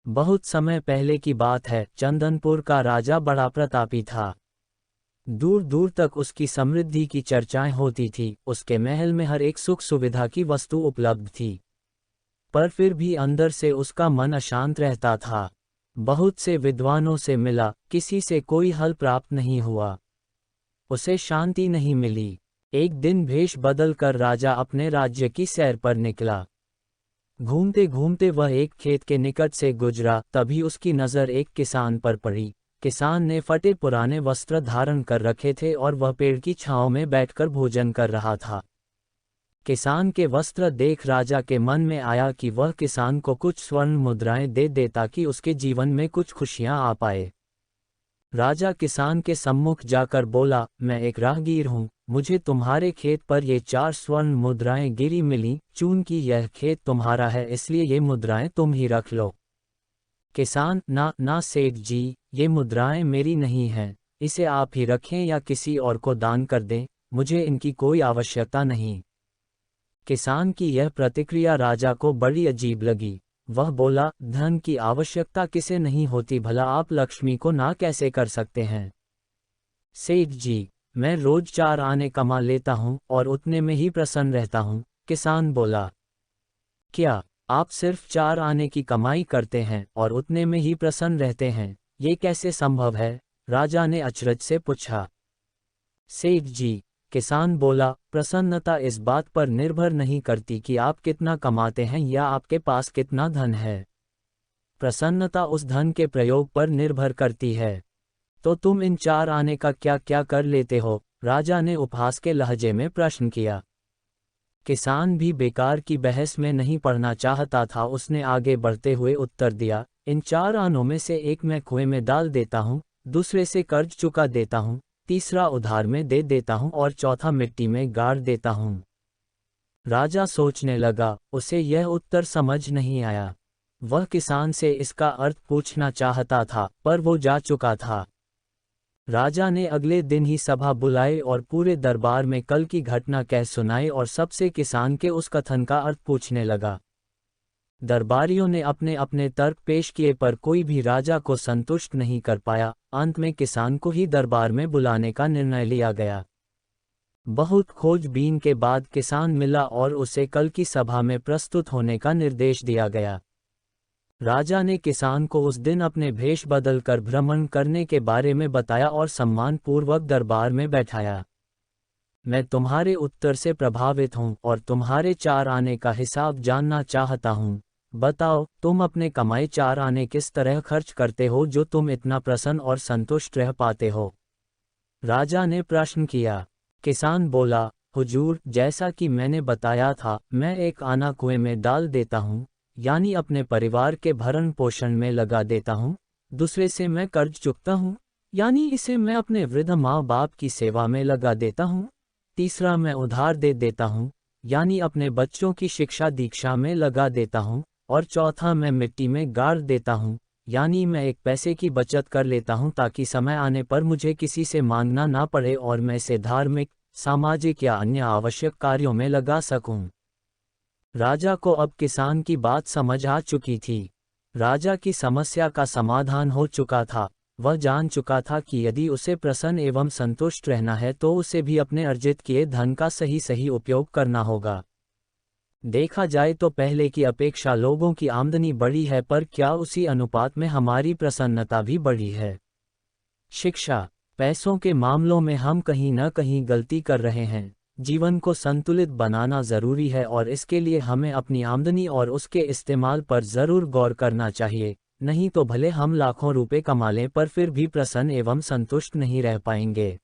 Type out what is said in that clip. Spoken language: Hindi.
बहुत समय पहले की बात है। चंदनपुर का राजा बड़ा प्रतापी था। दूर दूर तक उसकी समृद्धि की चर्चाएं होती थी। उसके महल में हर एक सुख सुविधा की वस्तु उपलब्ध थी, पर फिर भी अंदर से उसका मन अशांत रहता था। बहुत से विद्वानों से मिला, किसी से कोई हल प्राप्त नहीं हुआ। उसे शांति नहीं मिली। एक दिन भेष बदलकर राजा अपने राज्य की सैर पर निकला। घूमते घूमते वह एक खेत के निकट से गुजरा, तभी उसकी नज़र एक किसान पर पड़ी। किसान ने फटे पुराने वस्त्र धारण कर रखे थे और वह पेड़ की छांव में बैठकर भोजन कर रहा था। किसान के वस्त्र देख राजा के मन में आया कि वह किसान को कुछ स्वर्ण मुद्राएं दे दे ताकि उसके जीवन में कुछ खुशियां आ पाए। राजा किसान के सम्मुख जाकर बोला, मैं एक राहगीर हूँ, मुझे तुम्हारे खेत पर ये 4 स्वर्ण मुद्राएं गिरी मिली। चूंकि यह खेत तुम्हारा है इसलिए ये मुद्राएं तुम ही रख लो। किसान, ना सेठ जी, ये मुद्राएं मेरी नहीं हैं, इसे आप ही रखें या किसी और को दान कर दें, मुझे इनकी कोई आवश्यकता नहीं। किसान की यह प्रतिक्रिया राजा को बड़ी अजीब लगी। वह बोला, धन की आवश्यकता किसे नहीं होती, भला आप लक्ष्मी को ना कैसे कर सकते हैं। सेठ जी, मैं रोज 4 आने कमा लेता हूँ और उतने में ही प्रसन्न रहता हूँ। किसान बोला, क्या आप सिर्फ 4 आने की कमाई करते हैं और उतने में ही प्रसन्न रहते हैं, ये कैसे संभव है? राजा ने अचरज से पूछा। सेठ जी, किसान बोला, प्रसन्नता इस बात पर निर्भर नहीं करती कि आप कितना कमाते हैं या आपके पास कितना धन है। प्रसन्नता उस धन के प्रयोग पर निर्भर करती है। तो तुम इन 4 आने का क्या क्या कर लेते हो? राजा ने उपहास के लहजे में प्रश्न किया। किसान भी बेकार की बहस में नहीं पड़ना चाहता था। उसने आगे बढ़ते हुए उत्तर दिया, इन 4 आनों में से एक मैं कुएं में डाल देता हूँ, दूसरे से कर्ज चुका देता हूँ, तीसरा उधार में दे देता हूँ और चौथा मिट्टी में गाड़ देता हूँ। राजा सोचने लगा, उसे यह उत्तर समझ नहीं आया। वह किसान से इसका अर्थ पूछना चाहता था, पर वो जा चुका था। राजा ने अगले दिन ही सभा बुलाई और पूरे दरबार में कल की घटना कह सुनाई और सबसे किसान के उस कथन का अर्थ पूछने लगा। दरबारियों ने अपने अपने तर्क पेश किए पर कोई भी राजा को संतुष्ट नहीं कर पाया। अंत में किसान को ही दरबार में बुलाने का निर्णय लिया गया। बहुत खोजबीन के बाद किसान मिला और उसे कल की सभा में प्रस्तुत होने का निर्देश दिया गया। राजा ने किसान को उस दिन अपने भेष बदलकर भ्रमण करने के बारे में बताया और सम्मानपूर्वक दरबार में बैठाया। मैं तुम्हारे उत्तर से प्रभावित हूँ और तुम्हारे 4 आने का हिसाब जानना चाहता हूँ। बताओ, तुम अपने कमाए 4 आने किस तरह खर्च करते हो जो तुम इतना प्रसन्न और संतुष्ट रह पाते हो? राजा ने प्रश्न किया। किसान बोला, हुजूर, जैसा कि मैंने बताया था, मैं 1 आना कुएं में डाल देता हूँ, यानी अपने परिवार के भरण पोषण में लगा देता हूँ। दूसरे से मैं कर्ज चुकता हूँ, यानी इसे मैं अपने वृद्ध माँ बाप की सेवा में लगा देता हूँ। तीसरा मैं उधार दे देता हूँ, यानी अपने बच्चों की शिक्षा दीक्षा में लगा देता हूँ। और चौथा मैं मिट्टी में गाड़ देता हूँ, यानी मैं 1 पैसे की बचत कर लेता हूँ ताकि समय आने पर मुझे किसी से मांगना ना पड़े और मैं इसे धार्मिक, सामाजिक या अन्य आवश्यक कार्यों में लगा सकूं। राजा को अब किसान की बात समझ आ चुकी थी। राजा की समस्या का समाधान हो चुका था। वह जान चुका था कि यदि उसे प्रसन्न एवं संतुष्ट रहना है तो उसे भी अपने अर्जित किए धन का सही सही उपयोग करना होगा। देखा जाए तो पहले की अपेक्षा लोगों की आमदनी बढ़ी है, पर क्या उसी अनुपात में हमारी प्रसन्नता भी बढ़ी है? शिक्षा, पैसों के मामलों में हम कहीं न कहीं गलती कर रहे हैं। जीवन को संतुलित बनाना जरूरी है और इसके लिए हमें अपनी आमदनी और उसके इस्तेमाल पर जरूर गौर करना चाहिए। नहीं तो भले हम लाखों रुपए कमा लें पर फिर भी प्रसन्न एवं संतुष्ट नहीं रह पाएंगे।